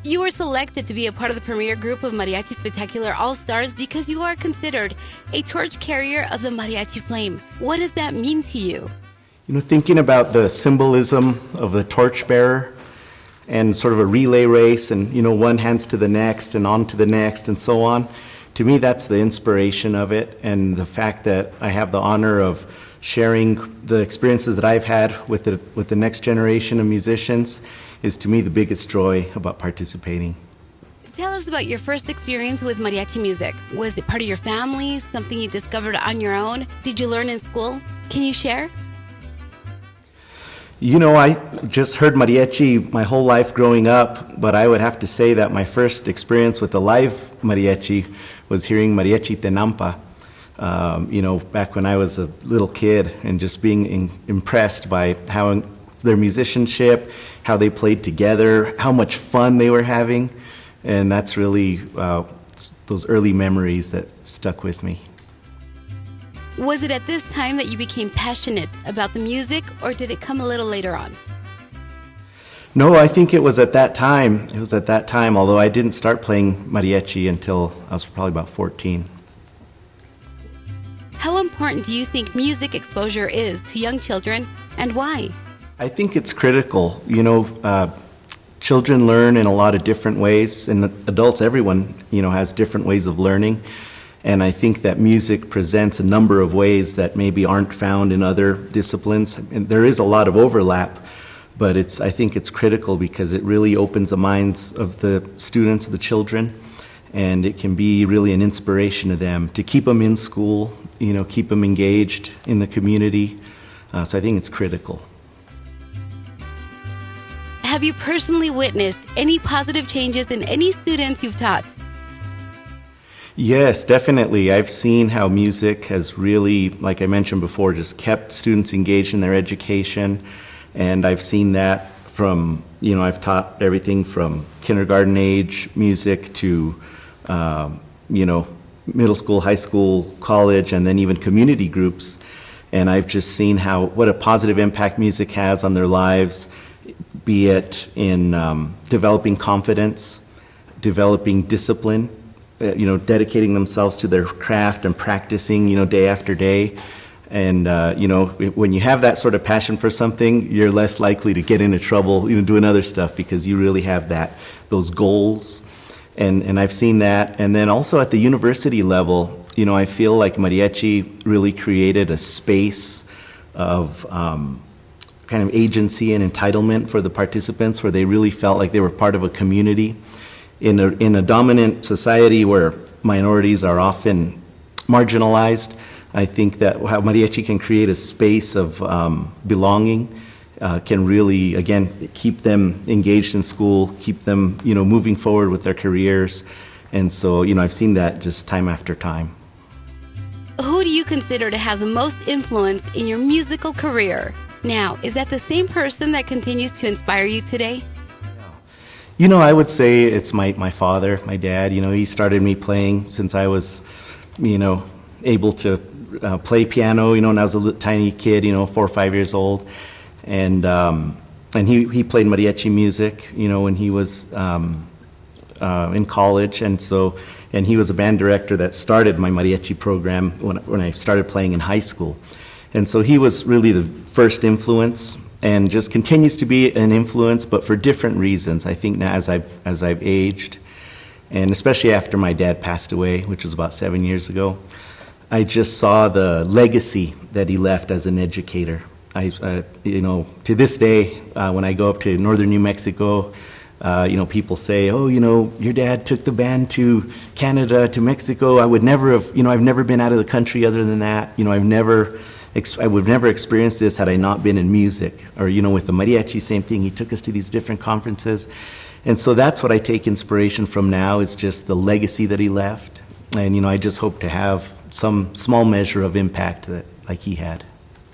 You were selected to be a part of the premier group of Mariachi Spectacular All-Stars because you are considered a torch carrier of the mariachi flame. What does that mean to you? Thinking about the symbolism of the torchbearer and sort of a relay race and, one hands to the next and on to the next and so on, to me that's the inspiration of it, and the fact that I have the honor of sharing the experiences that I've had with the next generation of musicians is to me the biggest joy about participating. Tell us about your first experience with mariachi music. Was it part of your family, something you discovered on your own? Did you learn in school? Can you share? I just heard mariachi my whole life growing up, but I would have to say that my first experience with the live mariachi was hearing Mariachi Tenampa, back when I was a little kid, and just being impressed by how their musicianship, how they played together, how much fun they were having, and that's really those early memories that stuck with me. Was it at this time that you became passionate about the music, or did it come a little later on? No, I think it was at that time. It was at that time, although I didn't start playing mariachi until I was probably about 14. How important do you think music exposure is to young children, and why? I think it's critical. Children learn in a lot of different ways, and adults, everyone, has different ways of learning. And I think that music presents a number of ways that maybe aren't found in other disciplines. And there is a lot of overlap, but I think it's critical because it really opens the minds of the students, of the children, and it can be really an inspiration to them to keep them in school, keep them engaged in the community. So I think it's critical. Have you personally witnessed any positive changes in any students you've taught? Yes, definitely. I've seen how music has really, like I mentioned before, just kept students engaged in their education. And I've seen that from, I've taught everything from kindergarten age music to, middle school, high school, college, and then even community groups. And I've just seen what a positive impact music has on their lives, be it in developing confidence, developing discipline, dedicating themselves to their craft and practicing, day after day. And, when you have that sort of passion for something, you're less likely to get into trouble, doing other stuff, because you really have those goals. And I've seen that. And then also at the university level, I feel like mariachi really created a space of kind of agency and entitlement for the participants, where they really felt like they were part of a community. In a dominant society where minorities are often marginalized, I think that how mariachi can create a space of belonging can really, again, keep them engaged in school, keep them, moving forward with their careers. And so, I've seen that just time after time. Who do you consider to have the most influence in your musical career? Now, is that the same person that continues to inspire you today? I would say it's my father, my dad. He started me playing since I was, able to play piano, when I was a tiny kid, 4 or 5 years old. And he played mariachi music, when he was in college. And he was a band director that started my mariachi program when I started playing in high school. And so he was really the first influence, and just continues to be an influence, but for different reasons. I think now as I've aged, and especially after my dad passed away, which was about 7 years ago, I just saw the legacy that he left as an educator. To this day, when I go up to northern New Mexico, people say, "Oh, your dad took the band to Canada, to Mexico." I would never have, I've never been out of the country other than that. I would have never experienced this had I not been in music. Or, with the mariachi, same thing. He took us to these different conferences. And so that's what I take inspiration from now, is just the legacy that he left. And, I just hope to have some small measure of impact like he had.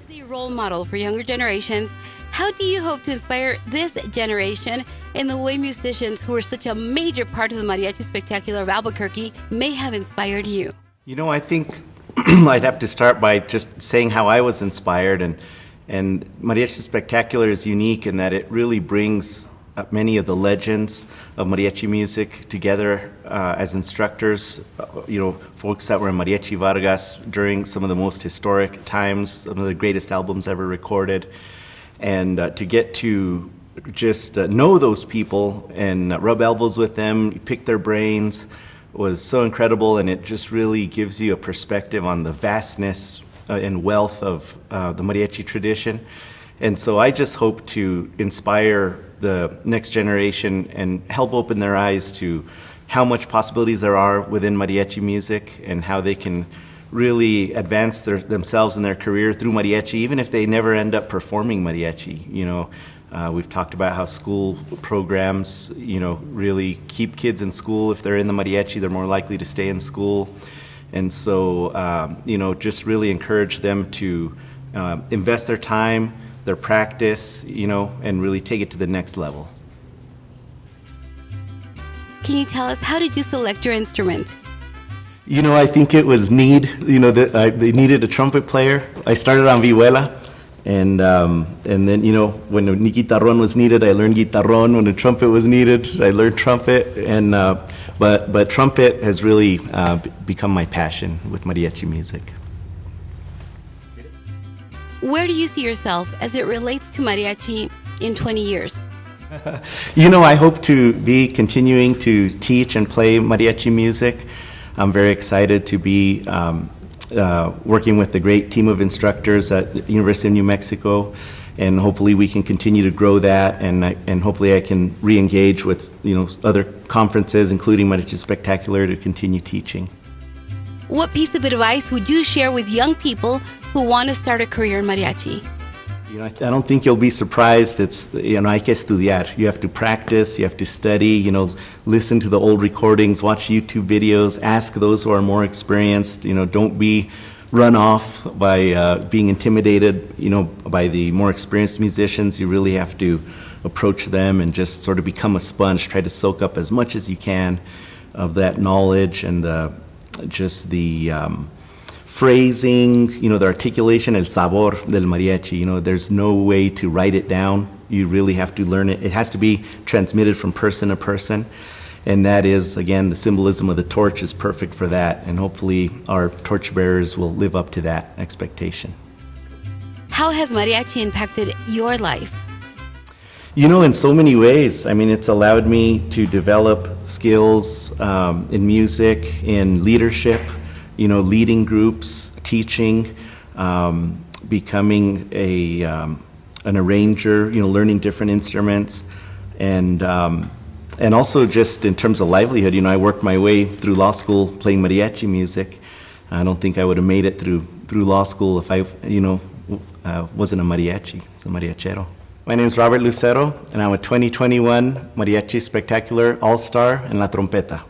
As a role model for younger generations, how do you hope to inspire this generation in the way musicians who are such a major part of the Mariachi Spectacular of Albuquerque may have inspired you? I think I'd have to start by just saying how I was inspired, and Mariachi Spectacular is unique in that it really brings many of the legends of mariachi music together as instructors, folks that were in Mariachi Vargas during some of the most historic times, some of the greatest albums ever recorded. And to get to just know those people and rub elbows with them, pick their brains, was so incredible, and it just really gives you a perspective on the vastness and wealth of the mariachi tradition. And so I just hope to inspire the next generation and help open their eyes to how much possibilities there are within mariachi music and how they can really advance themselves in their career through mariachi, even if they never end up performing mariachi. We've talked about how school programs, really keep kids in school. If they're in the mariachi, they're more likely to stay in school. And so, just really encourage them to invest their time, their practice, and really take it to the next level. Can you tell us, how did you select your instrument? I think it was need. They needed a trumpet player. I started on vihuela. And then, when the guitarrón was needed, I learned guitarrón. When the trumpet was needed, I learned trumpet. And but trumpet has really become my passion with mariachi music. Where do you see yourself as it relates to mariachi in 20 years? I hope to be continuing to teach and play mariachi music. I'm very excited to be working with the great team of instructors at the University of New Mexico, and hopefully we can continue to grow that, and hopefully I can re-engage with other conferences, including Mariachi Spectacular, to continue teaching. What piece of advice would you share with young people who want to start a career in mariachi? I don't think you'll be surprised. It's, hay que estudiar. You have to practice, you have to study, listen to the old recordings, watch YouTube videos, ask those who are more experienced. Don't be run off by being intimidated, by the more experienced musicians. You really have to approach them and just sort of become a sponge, try to soak up as much as you can of that knowledge and the phrasing, the articulation, el sabor del mariachi. There's no way to write it down. You really have to learn it. It has to be transmitted from person to person. And that is, again, the symbolism of the torch is perfect for that. And hopefully our torchbearers will live up to that expectation. How has mariachi impacted your life? In so many ways. It's allowed me to develop skills in music, in leadership, leading groups, teaching, becoming an arranger, learning different instruments, and also just in terms of livelihood. I worked my way through law school playing mariachi music. I don't think I would have made it through law school if I, wasn't a mariachi. I was a mariachero. My name is Robert Lucero, and I'm a 2021 Mariachi Spectacular All-Star en la trompeta.